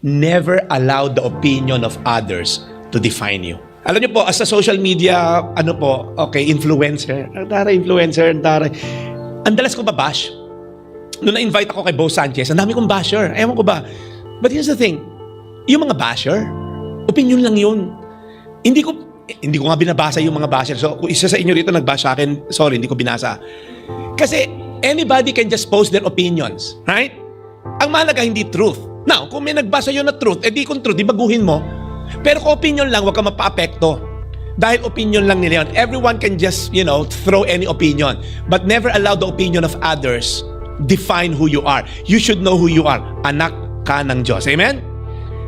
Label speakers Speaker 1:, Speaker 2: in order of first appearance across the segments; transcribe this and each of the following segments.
Speaker 1: Never allow the opinion of others to define you. Alam niyo po, as a social media, influencer. Ang dalas ko babash. Noong na-invite ako kay Bo Sanchez, ang dami kong basher. Ewan ko ba. But here's the thing, yung mga basher, opinion lang yun. Hindi ko nga binabasa yung mga basher. So, kung isa sa inyo rito nag-bash sa akin, sorry, hindi ko binasa. Kasi, anybody can just post their opinions. Right? Ang mahalaga, hindi truth. Now, kung may nagbasa yun na truth, di kung truth, di baguhin mo. Pero kung opinion lang, huwag ka mapa-apekto. Dahil opinion lang nila yun. Everyone can just, throw any opinion. But never allow the opinion of others define who you are. You should know who you are. Anak ka ng Diyos. Amen?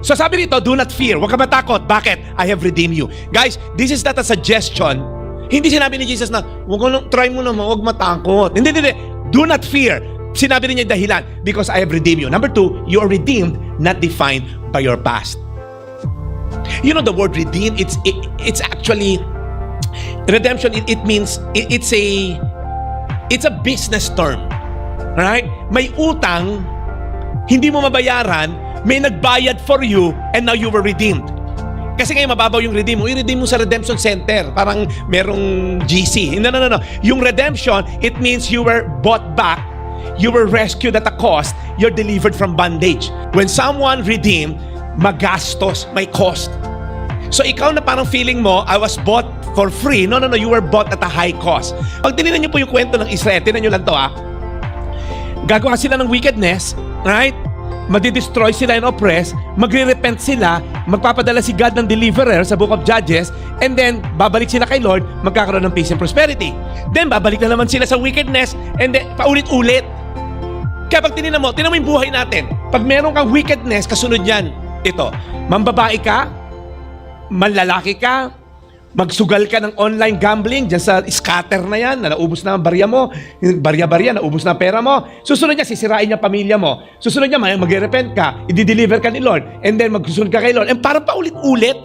Speaker 1: So sabi rito, do not fear. Huwag ka matakot. Bakit? I have redeemed you. Guys, this is not a suggestion. Hindi sinabi ni Jesus na, try mo naman, huwag matakot. Hindi. Do not fear. Sinabi rin niya dahilan, because I have redeemed you. Number 2, you are redeemed, not defined by your past. You know the word redeem, it's actually redemption. It means it's a business term. Right? May utang, hindi mo mabayaran, may nagbayad for you, and now you were redeemed. Kasi ngayon mababaw yung redeem mo. I-redeem mo sa redemption center. Parang merong GC. No. Yung redemption, it means you were bought back. You were rescued at a cost. You're delivered from bondage. When someone redeemed, magastos, may cost. So ikaw na parang feeling mo, I was bought for free. No. You were bought at a high cost. Pag tinignan niyo po yung kwento ng Israel, tinignan niyo lang to gagawa sila ng wickedness, right? Madi-destroy sila and oppress, magre-repent sila, magpapadala si God ng deliverer sa Book of Judges, and then babalik sila kay Lord, magkakaroon ng peace and prosperity. Then babalik na naman sila sa wickedness, and then paulit-ulit. Kaya pag tinignan mo yung buhay natin. Pag meron kang wickedness, kasunod yan, ito, mambabae ka, manlalaki ka, magsugal ka ng online gambling dyan sa scatter na yan, na naubos na ang barya mo, barya-barya, naubos na ang pera mo. Susunod niya, sisirain niya pamilya mo. Susunod niya, mag-repent ka, i-deliver ka ni Lord, and then magsusunod ka kay Lord. And parang paulit-ulit.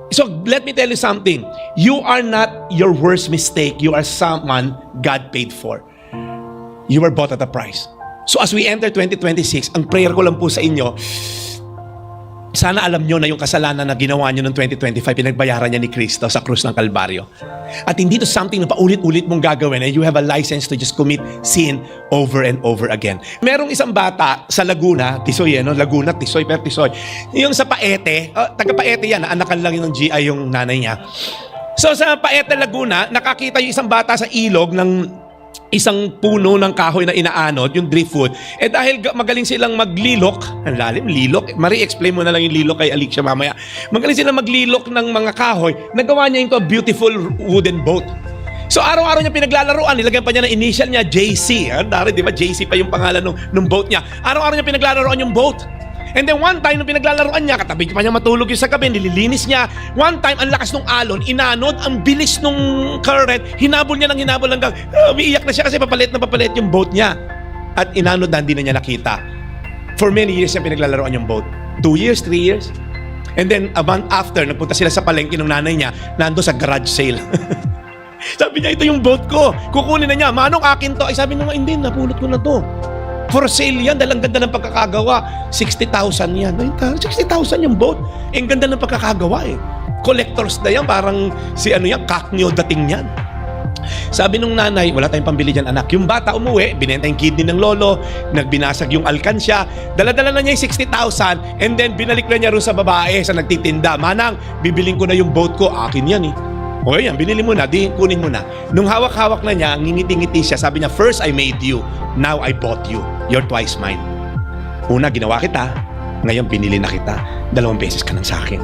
Speaker 1: So, let me tell you something. You are not your worst mistake. You are someone God paid for. You were bought at a price. So, as we enter 2026, ang prayer ko lang po sa inyo, sana alam nyo na yung kasalanan na ginawa nyo noong 2025, pinagbayaran niya ni Kristo sa krus ng Kalbaryo. At hindi to something na paulit-ulit mong gagawin and you have a license to just commit sin over and over again. Merong isang bata sa Laguna, Tisoy, Laguna, Tisoy. Yung sa Paete, taga Paete yan, anakan lang ng GI yung nanay niya. So sa Paete, Laguna, nakakita yung isang bata sa ilog ng isang puno ng kahoy na inaanod, yung driftwood. Dahil magaling silang maglilok, ang lalim, lilok. Marie, explain mo na lang yung lilok kay Alicia mamaya. Magaling silang maglilok ng mga kahoy. Nagawa niya into a beautiful wooden boat. So araw-araw niya pinaglalaroan, nilagyan pa niya ng initial niya, JC. Dari, di ba? JC pa yung pangalan ng boat niya. Araw-araw niya pinaglalaroan yung boat. And then one time, nung pinaglalaroan niya, katabi pa niya matulog yung sa gabi, nililinis niya. One time, ang lakas ng alon, inanod, ang bilis ng current, hinabol niya hanggang, umiiyak na siya kasi papalit yung boat niya. At inanod na, hindi na niya nakita. For many years niya pinaglalaroan yung boat. 2 years, 3 years. And then, a month after, nagpunta sila sa palengke ng nanay niya, nando sa garage sale. Sabi niya, ito yung boat ko. Kukunin na niya. Manong akin to? Ay sabi niya, hindi, napulot ko na to. For sale yan, dahil ang ganda ng pagkakagawa. 60,000 yan. 60,000 yung boat. Ang ganda ng pagkakagawa Collectors na yan, parang Kaknyo dating yan. Sabi nung nanay, wala tayong pambili dyan anak. Yung bata umuwi, binenta yung kidney ng lolo, nagbinasag yung alkansya, dala-dala na niya yung 60,000, and then binalik na niya rin sa babae, sa nagtitinda. Manang, bibiling ko na yung boat ko, akin yan Okay yan, binili mo na, di kunin mo na. Nung hawak-hawak na niya, ngingiti-ngiti siya, sabi niya, first I made you, now I bought you. You're twice mine. Una, ginawa kita, ngayon binili na kita, 2 beses ka nang sa akin.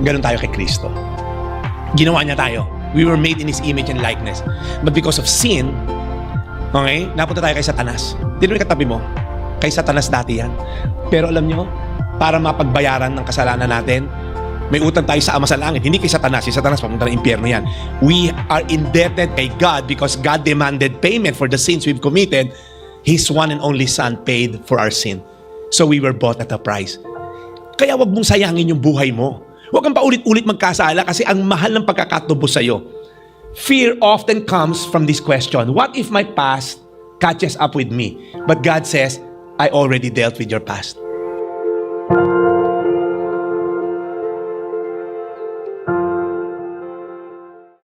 Speaker 1: Ganon tayo kay Kristo. Ginawa niya tayo. We were made in His image and likeness. But because of sin, okay, napunta tayo kay Satanas. Dino yung katabi mo, kay Satanas dati yan. Pero alam nyo, para mapagbayaran ng kasalanan natin, may utang tayo sa Ama sa Langit. Hindi kay Satanas. Si Satanas papunta ng impyerno yan. We are indebted kay God because God demanded payment for the sins we've committed. His one and only Son paid for our sin. So we were bought at a price. Kaya wag mong sayangin yung buhay mo. Huwag kang paulit-ulit magkasala kasi ang mahal ng pagkakatubo sa'yo. Fear often comes from this question, what if my past catches up with me? But God says, I already dealt with your past.